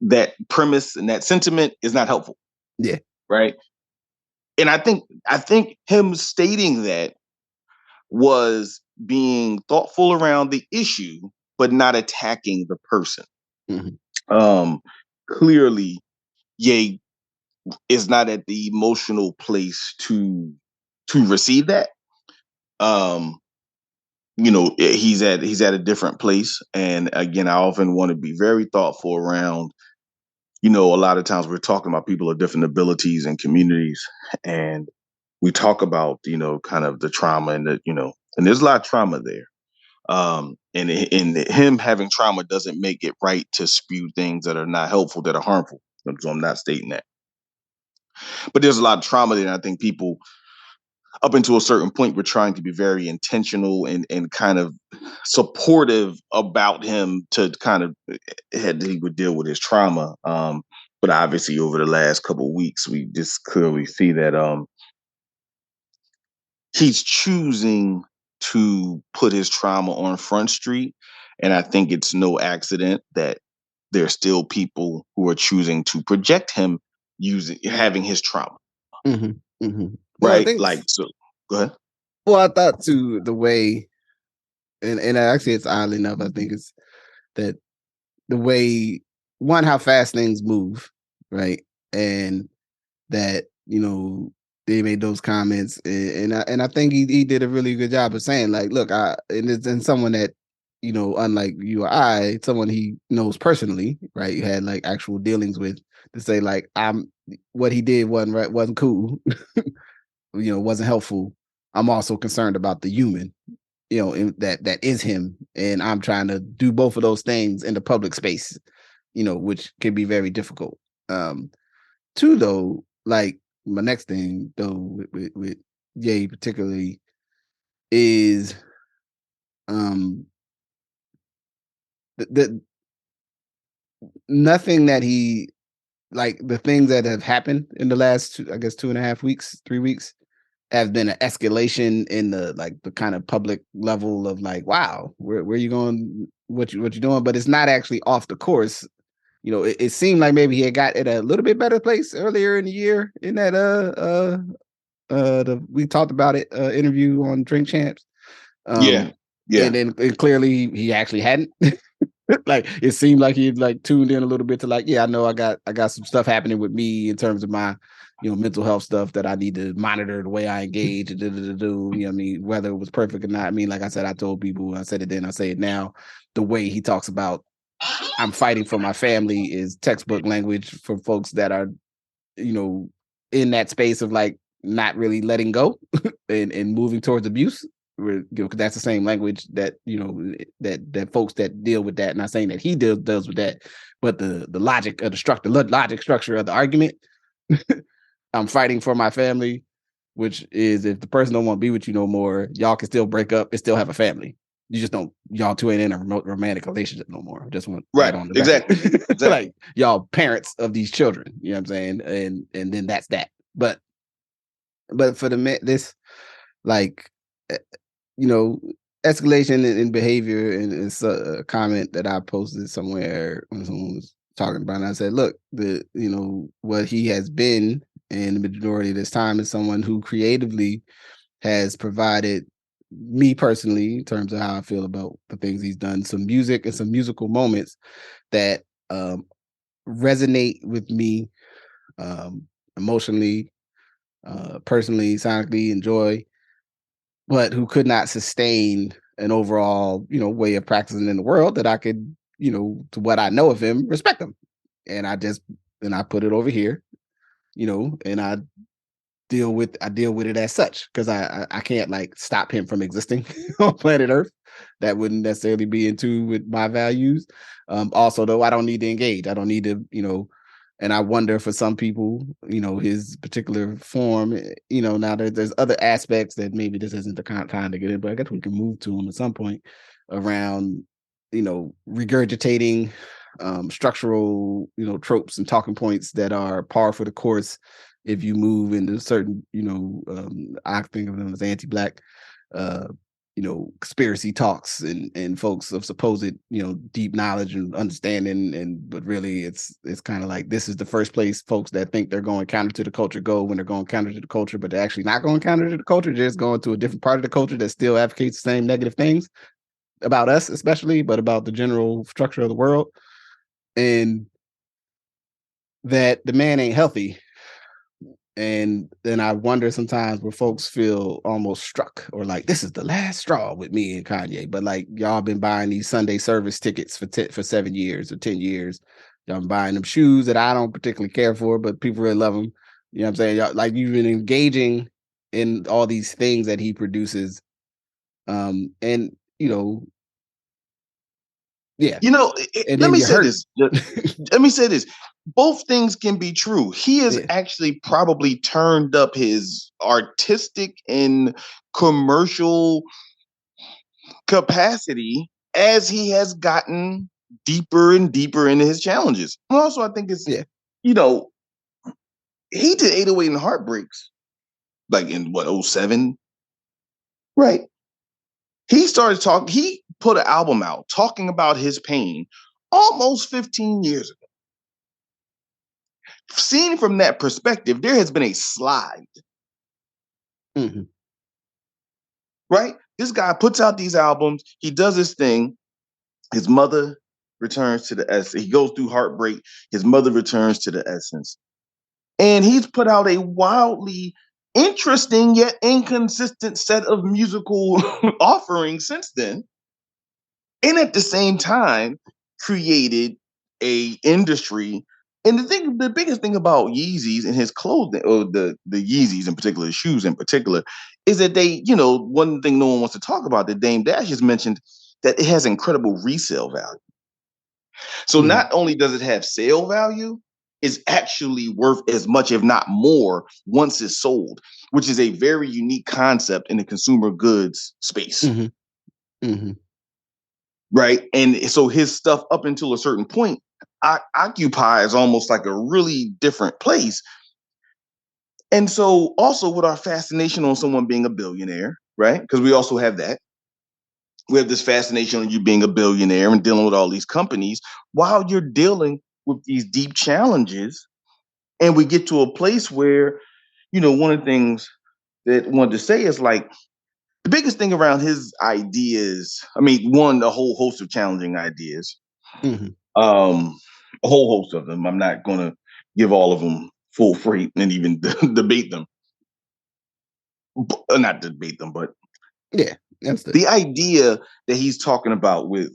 that premise and that sentiment is not helpful, Yeah. right? And I think him stating that was being thoughtful around the issue, but not attacking the person. Mhm. Clearly, Ye is not at the emotional place to receive that. Um, he's at a different place, and again, I often want to be very thoughtful around. A lot of times we're talking about people of different abilities and communities, and we talk about kind of the trauma and there's a lot of trauma there. And him having trauma doesn't make it right to spew things that are not helpful, that are harmful. So I'm not stating that, but there's a lot of trauma there. And I think people, up until a certain point, were trying to be very intentional and kind of supportive about him to kind of he would deal with his trauma. But obviously, over the last couple of weeks, we just clearly see that he's choosing to put his trauma on Front Street. And I think it's no accident that there are still people who are choosing to project him having his trauma. Mhm. Mhm. Well, I Right? think. Like, so go ahead. Well, I thought too the way, and actually, it's oddly enough, I think it's that the way one how fast things move, right, and that they made those comments, and I think he did a really good job of saying like, look, and it's and someone that unlike you or I, someone he knows personally, right? You had like actual dealings with, to say like, what he did wasn't right, wasn't cool, wasn't helpful. I'm also concerned about the human, that is him, and I'm trying to do both of those things in the public space, which can be very difficult. Two, though, like my next thing though with Ye particularly is the nothing that he, like, the things that have happened in the last I guess 2.5 weeks, 3 weeks, have been an escalation in the kind of public level of like, wow, where you going, what you doing, but it's not actually off the course. It seemed like maybe he had got in a little bit better place earlier in the year in that we talked about it interview on Drink Champs. Yeah. And then clearly he actually hadn't. Like it seemed like he like tuned in a little bit to like, yeah, I know I got some stuff happening with me in terms of my mental health stuff that I need to monitor the way I engage and what I mean, whether it was perfect or not. I mean, like I said, I told people, I said it then, I say it now, the way he talks about I'm fighting for my family is textbook language for folks that are in that space of like not really letting go and moving towards abuse. Because that's the same language that that folks that deal with that. Not saying that he deals with that, but the logic of the logic structure of the argument. I'm fighting for my family, which is if the person don't want to be with you no more, y'all can still break up and still have a family. You just don't, y'all two ain't in a romantic relationship no more. Just want that on the record. Exactly. Like y'all parents of these children, you know what I'm saying? And then that's that. But for this, like, escalation in behavior, and it's a comment that I posted somewhere when someone was talking about it. And I said, look, what he has been in the majority of this time is someone who creatively has provided me personally, in terms of how I feel about the things he's done, some music and some musical moments that resonate with me emotionally, personally, sonically, enjoy, but who could not sustain an overall, way of practicing in the world that I could, to what I know of him, respect him. And I put it over here, and I deal with it as such, because I can't like stop him from existing on planet Earth. That wouldn't necessarily be in tune with my values. Also, though, I don't need to engage. I don't need to, and I wonder for some people, his particular form, now there's other aspects that maybe this isn't the kind of time to get in, but I guess we can move to them at some point around, regurgitating structural, tropes and talking points that are par for the course if you move into certain, I think of them as anti-Black, conspiracy talks and folks of supposed, deep knowledge and understanding, but really it's kind of like, this is the first place folks that think they're going counter to the culture go when they're going counter to the culture, but they're actually not going counter to the culture. They're just going to a different part of the culture that still advocates the same negative things about us, especially, but about the general structure of the world, and that the man ain't healthy. And then I wonder sometimes where folks feel almost struck, or like, this is the last straw with me and Kanye. But like, y'all been buying these Sunday service tickets for 7 years or 10 years. Y'all been buying them shoes that I don't particularly care for, but people really love them. You know what I'm saying? Y'all, like, you've been engaging in all these things that he produces. And yeah. And let then me you say hurt. this. Let me say this. Both things can be true. He has actually probably turned up his artistic and commercial capacity as he has gotten deeper and deeper into his challenges. And also, I think it's, he did 808 and Heartbreaks, like in what, 07? Right. He put an album out talking about his pain almost 15 years ago. Seen from that perspective, there has been a slide. Mm-hmm. Right? This guy puts out these albums, he does his thing. His mother returns to the essence. He goes through heartbreak. His mother returns to the essence. And he's put out a wildly interesting yet inconsistent set of musical offerings since then. and at the same time created a industry. And the biggest thing about Yeezys and his clothing, or the Yeezys in particular, the shoes in particular, is that they, one thing no one wants to talk about that Dame Dash has mentioned, that it has incredible resale value. So Mhm. not only does it have sale value, it's actually worth as much, if not more, once it's sold, which is a very unique concept in the consumer goods space. Mhm. Mhm. Right. And so his stuff up until a certain point occupies almost like a really different place. And so also with our fascination on someone being a billionaire, right? Because we also have that. We have this fascination on you being a billionaire and dealing with all these companies while you're dealing with these deep challenges. And we get to a place where, one of the things that I wanted to say is like the biggest thing around his ideas, I mean, one, a whole host of challenging ideas. Mhm. Um, a whole host of them. I'm not going to give all of them full freight and even debate them. Not debate them, but Yeah, understood. the idea that he's talking about with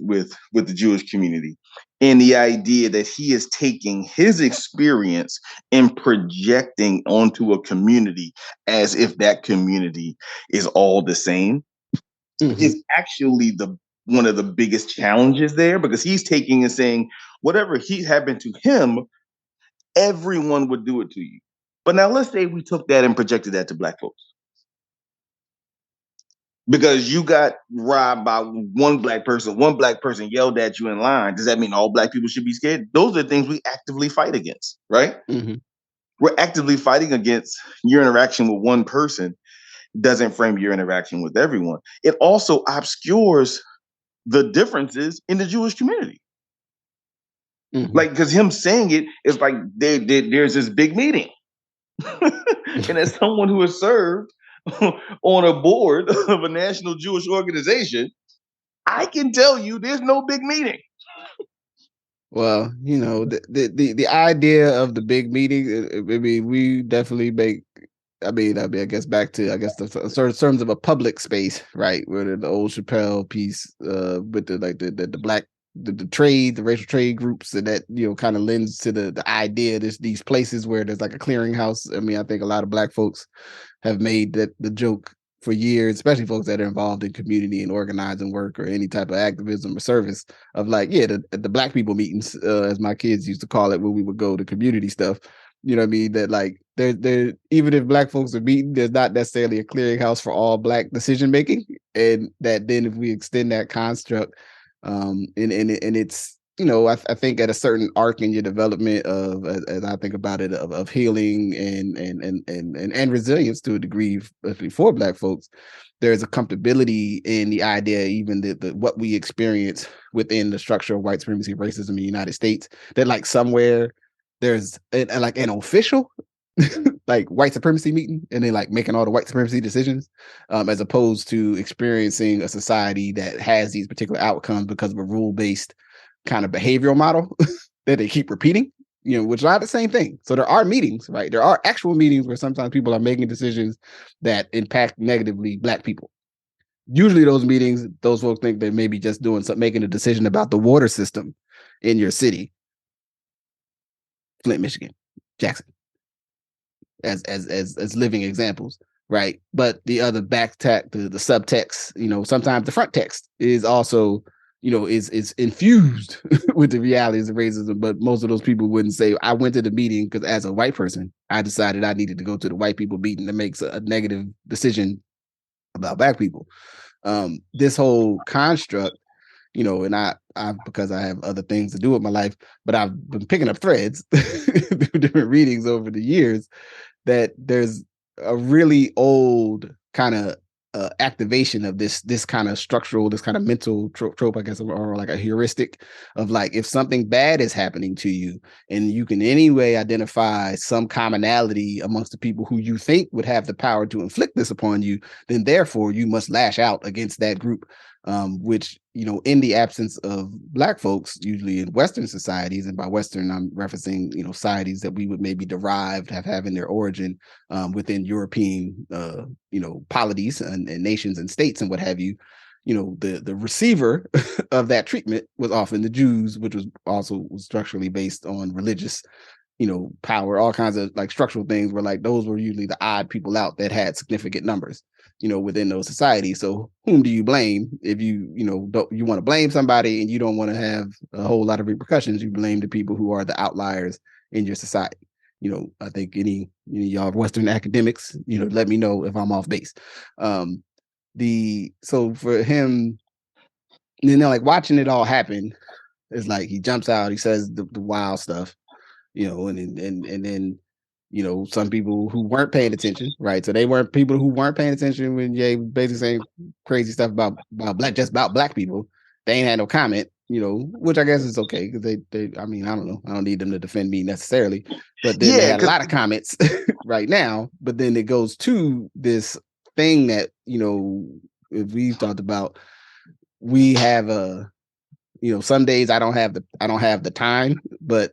the Jewish community, and the idea that he is taking his experience and projecting onto a community as if that community is all the same, Mhm. is actually the one of the biggest challenges there, because he's taking and saying whatever he happened to him, everyone would do it to you. But now let's say we took that and projected that to black folks. Because you got robbed by one black person yelled at you in line. Does that mean all black people should be scared? Those are things we actively fight against, right? Mhm. We're actively fighting against your interaction with one person doesn't frame your interaction with everyone. It also obscures the differences in the Jewish community. Mhm. Like, because him saying it is like there's this big meeting. And as someone who has served on a board of a national Jewish organization, I can tell you there's no big meeting. Well, the idea of the big meeting. I mean, we definitely make. I guess back to the sort of terms of a public space, right? Where the old Chappelle piece, with the black the racial trade groups, and that kind of lends to the idea these places where there's like a clearinghouse. I mean, I think a lot of black folks have made that the joke for years, especially folks that are involved in community and organizing work or any type of activism or service, of like, yeah, the black people meetings, as my kids used to call it when we would go to community stuff. You know what I mean? That like there even if black folks are meeting, there's not necessarily a clearinghouse for all black decision making. And that then if we extend that construct, and it's I think at a certain arc in your development of, as I think about it, of healing and resilience to a degree, especially for black folks, there's a comfortability in the idea, even that what we experience within the structure of white supremacy racism in the United States, that like somewhere there's like an official like white supremacy meeting, and then like making all the white supremacy decisions, as opposed to experiencing a society that has these particular outcomes because of a rule-based kind of behavioral model that they keep repeating, which are not the same thing. So there are meetings, right? There are actual meetings where sometimes people are making decisions that impact negatively black people. Usually those meetings, those folks think they may be just doing something, making a decision about the water system in your city, Flint, Michigan, Jackson, as living examples, right? But the other the subtext, sometimes the front text is also, is infused with the realities of racism. But most of those people wouldn't say, I went to the meeting because as a white person, I decided I needed to go to the white people meeting that makes a negative decision about black people. This whole construct, and I because I have other things to do with my life, but I've been picking up threads through different readings over the years, that there's a really old kind of activation of this kind of structural, this kind of mental trope, I guess, or like a heuristic of like, if something bad is happening to you and you can anyway identify some commonality amongst the people who you think would have the power to inflict this upon you, then therefore you must lash out against that group. Which, in the absence of black folks, usually in Western societies, and by Western, I'm referencing, societies that we would maybe have having their origin within European, polities and nations and states and what have you. the receiver of that treatment was often the Jews, which was also structurally based on religious power, all kinds of like structural things where like those were usually the odd people out that had significant numbers, within those societies. So whom do you blame if don't you want to blame somebody and you don't want to have a whole lot of repercussions? You blame the people who are the outliers in your society. I think any y'all Western academics, let me know if I'm off base. So for him, like watching it all happen, it's like he jumps out, he says the wild stuff, and then some people who weren't paying attention, right? So they weren't people who weren't paying attention when Jay basically saying crazy stuff about black people. They ain't had no comment, which I guess is okay because I mean, I don't know, I don't need them to defend me necessarily, but then they had a lot of comments right now. But then it goes to this thing that if we've talked about, we have some days I don't have the time, but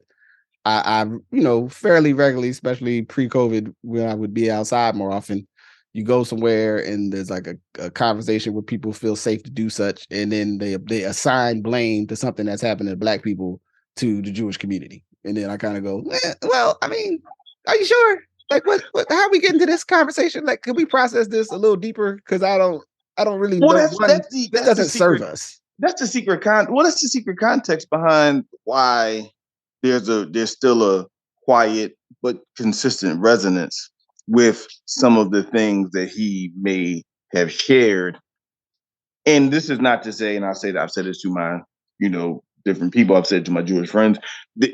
I fairly regularly, especially pre-COVID, when I would be outside more often, you go somewhere and there's like a conversation where people feel safe to do such, and then they assign blame to something that's happened to black people to the Jewish community, and then I kind of go, well, I mean, are you sure? Like, what? How are we getting to this conversation? Like, can we process this a little deeper? Because I don't really know. This doesn't serve us. That's the secret that's the secret context behind why there's still a quiet but consistent resonance with some of the things that he may have shared. And this is not to say, and I've said this to my, different people, I've said to my Jewish friends,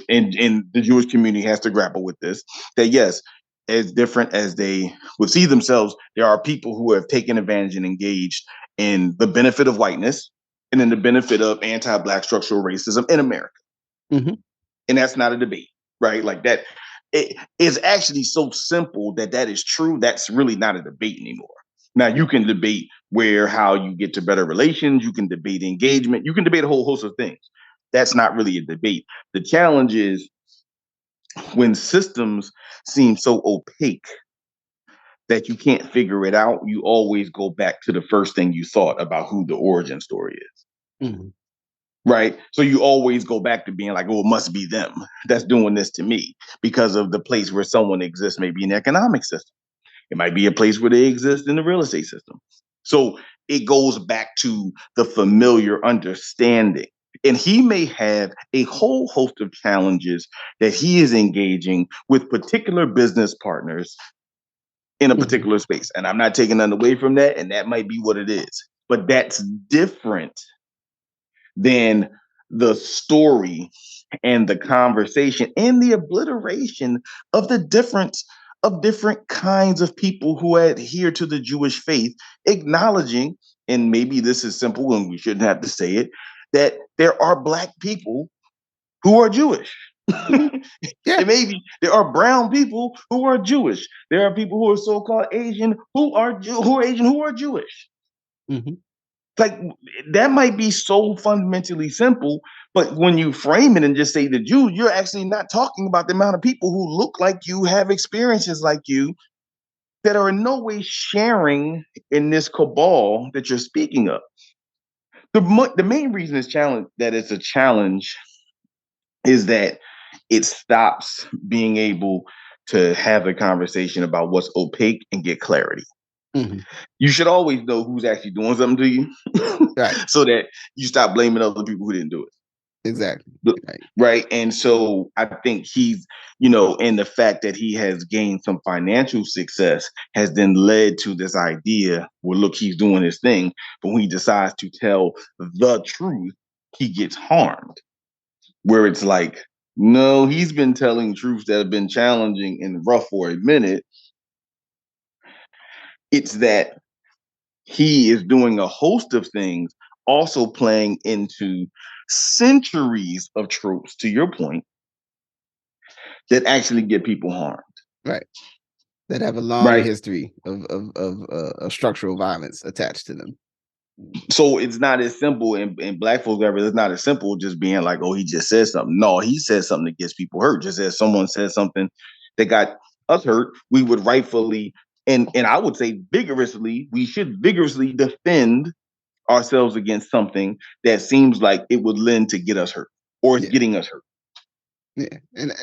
and the Jewish community has to grapple with this, that yes, as different as they would see themselves, there are people who have taken advantage and engaged in the benefit of whiteness and in the benefit of anti-Black structural racism in America. Mm-hmm. And that's not a debate, right? Like that, it is actually so simple that is true. That's really not a debate anymore. Now you can debate how you get to better relations. You can debate engagement. You can debate a whole host of things. That's not really a debate. The challenge is when systems seem so opaque that you can't figure it out, you always go back to the first thing you thought about who the origin story is. Mm-hmm. Right. So you always go back to being like, oh, it must be them that's doing this to me because of the place where someone exists, maybe an economic system. It might be a place where they exist in the real estate system. So it goes back to the familiar understanding. And he may have a whole host of challenges that he is engaging with particular business partners in a particular space. And I'm not taking none away from that. And that might be what it is. But that's different than the story and the conversation and the obliteration of the difference of different kinds of people who adhere to the Jewish faith, acknowledging, and maybe this is simple and we shouldn't have to say it, that there are Black people who are Jewish. Yeah. And maybe there are brown people who are Jewish. There are people who are so-called Asian who are Jewish. Mm-hmm. Like that might be so fundamentally simple, but when you frame it and just say the Jews, you're actually not talking about the amount of people who look like you, have experiences like you, that are in no way sharing in this cabal that you're speaking of. The main reason it's a challenge is that it stops being able to have a conversation about what's opaque and get clarity. Mm-hmm. You should always know who's actually doing something to you, right? So that you stop blaming other people who didn't do it. Exactly. Right. And so I think he's, and the fact that he has gained some financial success has then led to this idea where, look, he's doing his thing, but when he decides to tell the truth, he gets harmed. Where it's like, no, he's been telling truths that have been challenging and rough for a minute. It's that he is doing a host of things, also playing into centuries of tropes, to your point, that actually get people harmed. Right. That have a long history of structural violence attached to them. So it's not as simple, and Black folks, it's not as simple just being like, oh, he just said something. No, he said something that gets people hurt. Just as someone said something that got us hurt, we would rightfully, and I would say vigorously, we should vigorously defend ourselves against something that seems like it would lend to get us hurt or is getting us hurt. Yeah, and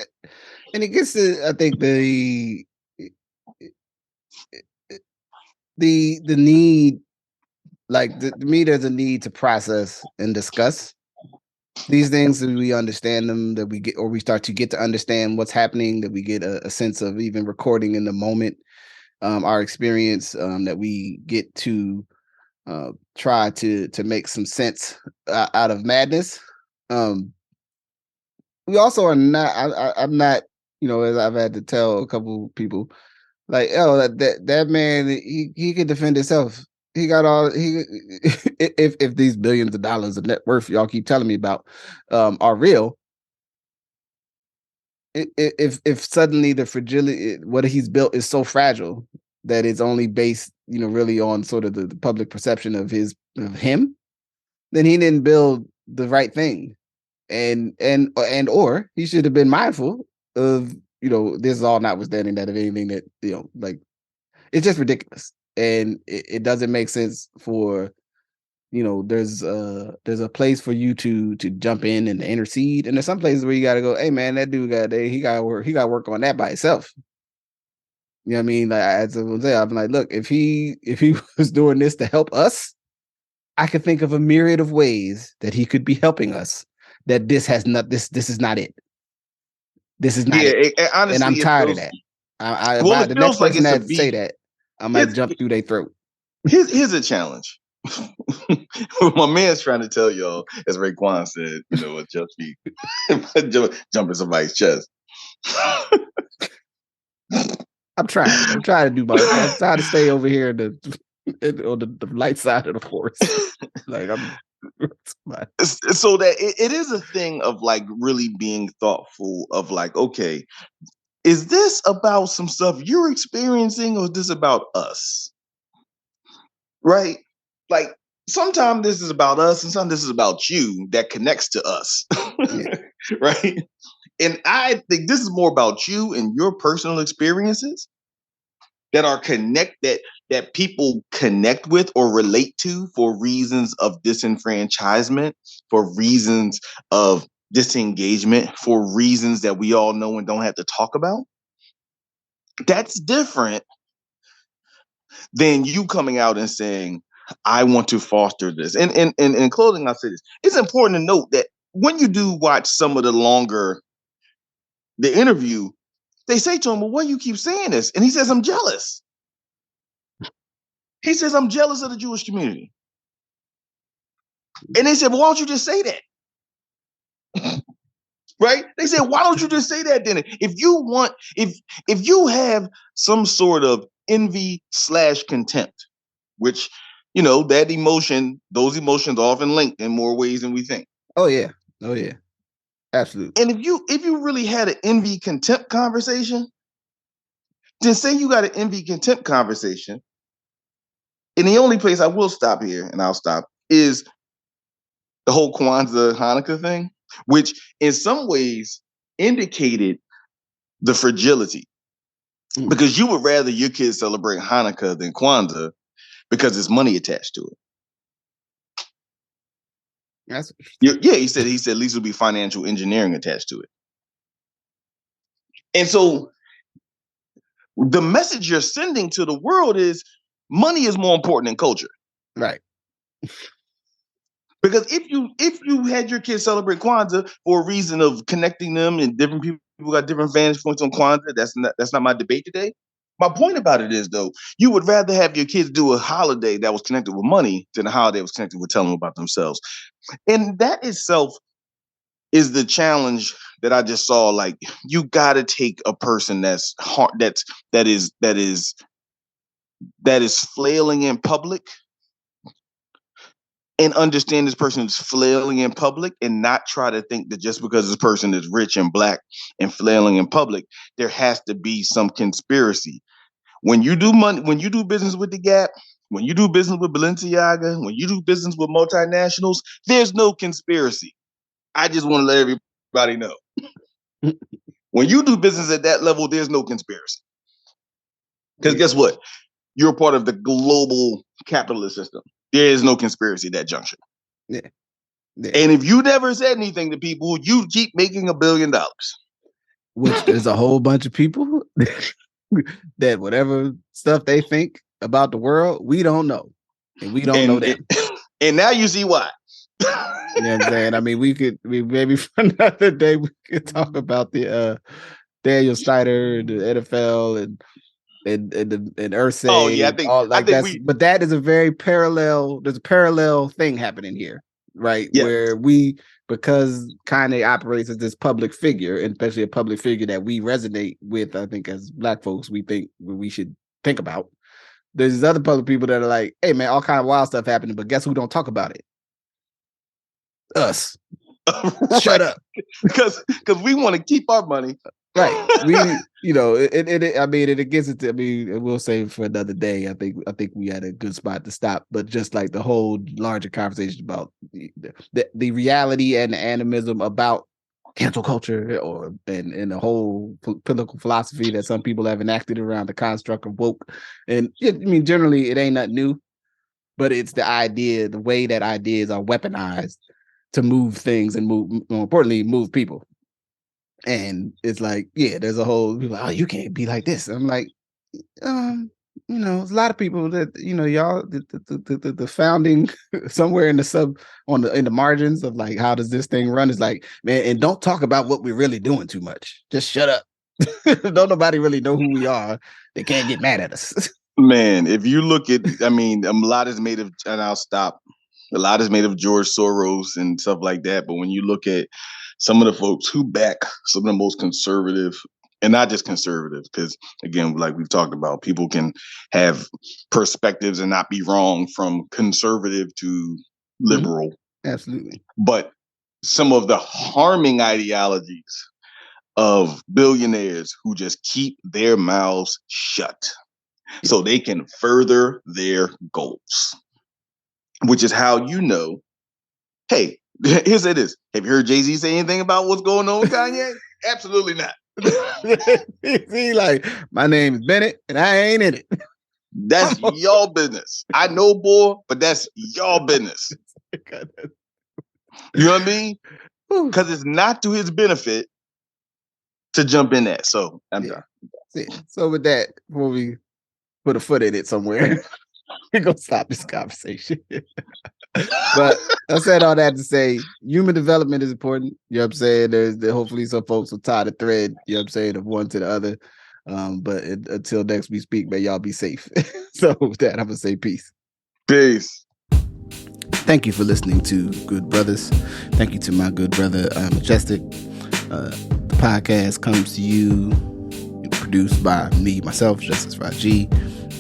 it gets to, I think, the need, like, to me, there's a need to process and discuss these things, that we understand them, that we get, or we start to get to understand what's happening, that we get a sense of even recording in the moment, our experience, that we get to try to make some sense out of madness. We also are not. I'm not. As I've had to tell a couple people, like, oh, that man, he can defend himself. He got all he. If these billions of dollars of net worth y'all keep telling me about are real, if suddenly the fragility, what he's built is so fragile that it's only based, really on sort of the public perception of him, then he didn't build the right thing, or he should have been mindful of, this is all notwithstanding that, of anything that, like, it's just ridiculous, and it doesn't make sense for, there's a place for you to jump in and intercede, and there's some places where you got to go, hey man, that dude he got to work on that by himself. You know what I mean? Like, as I was saying, I'm like, look, if he was doing this to help us, I could think of a myriad of ways that he could be helping us. That this is not it. This is not it. Honestly, and I'm tired of that. The next person that say that, I might jump through their throat. Here's a challenge. My man's trying to tell y'all, as Raekwon said, just be jumping somebody's chest. I'm trying to do I'm trying to stay over here on the light side of the force. Like, so that it is a thing of, like, really being thoughtful of, like, okay, is this about some stuff you're experiencing, or is this about us? Right? Like, sometimes this is about us, and sometimes this is about you that connects to us. Yeah. Right? And I think this is more about you and your personal experiences that are that people connect with or relate to for reasons of disenfranchisement, for reasons of disengagement, for reasons that we all know and don't have to talk about. That's different than you coming out and saying, I want to foster this. And in closing, I'll say this. It's important to note that when you do watch some of the interview, they say to him, well, why do you keep saying this? And he says, I'm jealous. He says, I'm jealous of the Jewish community. And they said, well, why don't you just say that? Right? They said, why don't you just say that then? If you have some sort of envy/contempt, which, that emotion, those emotions are often linked in more ways than we think. Oh yeah. Absolutely. And if you really had an envy-contempt conversation, then say you got an envy-contempt conversation, and the only place I will stop here, and I'll stop, is the whole Kwanzaa Hanukkah thing, which in some ways indicated the fragility. Because you would rather your kids celebrate Hanukkah than Kwanzaa because there's money attached to it. He said at least there'll be financial engineering attached to it. And so the message you're sending to the world is money is more important than culture. Right. Because if you had your kids celebrate Kwanzaa for a reason of connecting them, and different people got different vantage points on Kwanzaa, that's not my debate today. My point about it is, though, you would rather have your kids do a holiday that was connected with money than a holiday that was connected with telling them about themselves. And that itself is the challenge that I just saw. Like, you got to take a person that is flailing in public, and understand this person is flailing in public, and not try to think that just because this person is rich and black and flailing in public, there has to be some conspiracy. When you do business with the Gap, when you do business with Balenciaga, when you do business with multinationals, there's no conspiracy. I just want to let everybody know. When you do business at that level, there's no conspiracy. Because guess what? You're a part of the global capitalist system. there is no conspiracy at that juncture. Yeah. Yeah. And if you never said anything to people, you keep making $1 billion. Which there's a whole bunch of people that whatever stuff they think about the world, we don't know. And we don't know them. And now you see why. You know what I'm saying? I mean, we maybe for another day we could talk about the Daniel Snyder, the NFL, and Ursay. Oh yeah, but that is a very parallel. There's a parallel thing happening here, right? Yeah. Where because Kanye operates as this public figure, and especially a public figure that we resonate with, I think as Black folks, we think we should think about. There's these other public people that are like, hey man, all kind of wild stuff happening, but guess who don't talk about it? Us. Right. Shut up. Because we want to keep our money. Right. We, it gets into, we'll save for another day. I think we had a good spot to stop, but just like the whole larger conversation about the reality and the animism about cancel culture and the whole political philosophy that some people have enacted around the construct of woke. And generally it ain't nothing new, but it's the way that ideas are weaponized to move things and more importantly, move people. And it's like, yeah, there's a whole, oh, you can't be like this. I'm like, there's a lot of people that, y'all, the founding somewhere in the margins of like, how does this thing run? Is like, man, and don't talk about what we're really doing too much. Just shut up. Don't nobody really know who we are. They can't get mad at us. Man, if you look at, a lot is made of, and I'll stop. A lot is made of George Soros and stuff like that. But when you look at some of the folks who back some of the most conservative, and not just conservative, because again, like we've talked about, people can have perspectives and not be wrong from conservative to liberal. Absolutely. But some of the harming ideologies of billionaires who just keep their mouths shut so they can further their goals. Which is how hey, here's this. Have you heard Jay-Z say anything about what's going on with Kanye? Absolutely not. See, like, my name is Bennett and I ain't in it. That's your business. I know, boy, but that's your business. You know what I mean? Because it's not to his benefit to jump in that. So I'm done. So with that, before we put a foot in it somewhere, we're going to stop this conversation. But I said all that to say human development is important. You know what I'm saying? Hopefully some folks will tie the thread, you know what I'm saying, of one to the other. But until next we speak, man, y'all be safe. So with that, I'm going to say peace. Peace. Thank you for listening to Good Brothers. Thank you to my good brother, Majestic. The podcast comes to you produced by me, myself, Justice Rajee,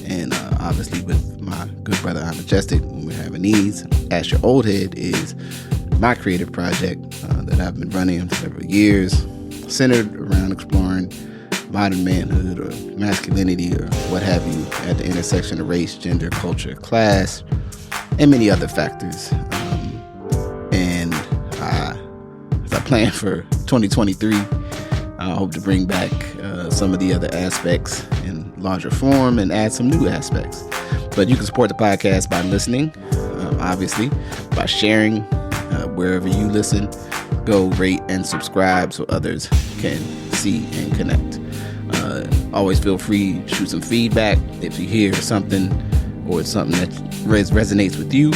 and obviously with my good brother, Majestic, when we're having needs. Ask Your Oldhead is my creative project that I've been running for several years, centered around exploring modern manhood or masculinity or what have you at the intersection of race, gender, culture, class, and many other factors. And as I plan for 2023, I hope to bring back some of the other aspects in larger form and add some new aspects. But you can support the podcast by listening, obviously, by sharing wherever you listen. Go rate and subscribe so others can see and connect. Always feel free to shoot some feedback if you hear something or it's something that resonates with you.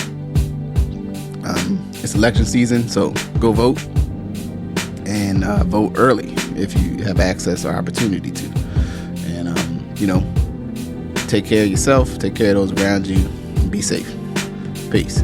It's election season, so go vote and vote early if you have access or opportunity to. And, take care of yourself, take care of those around you, and be safe. Peace.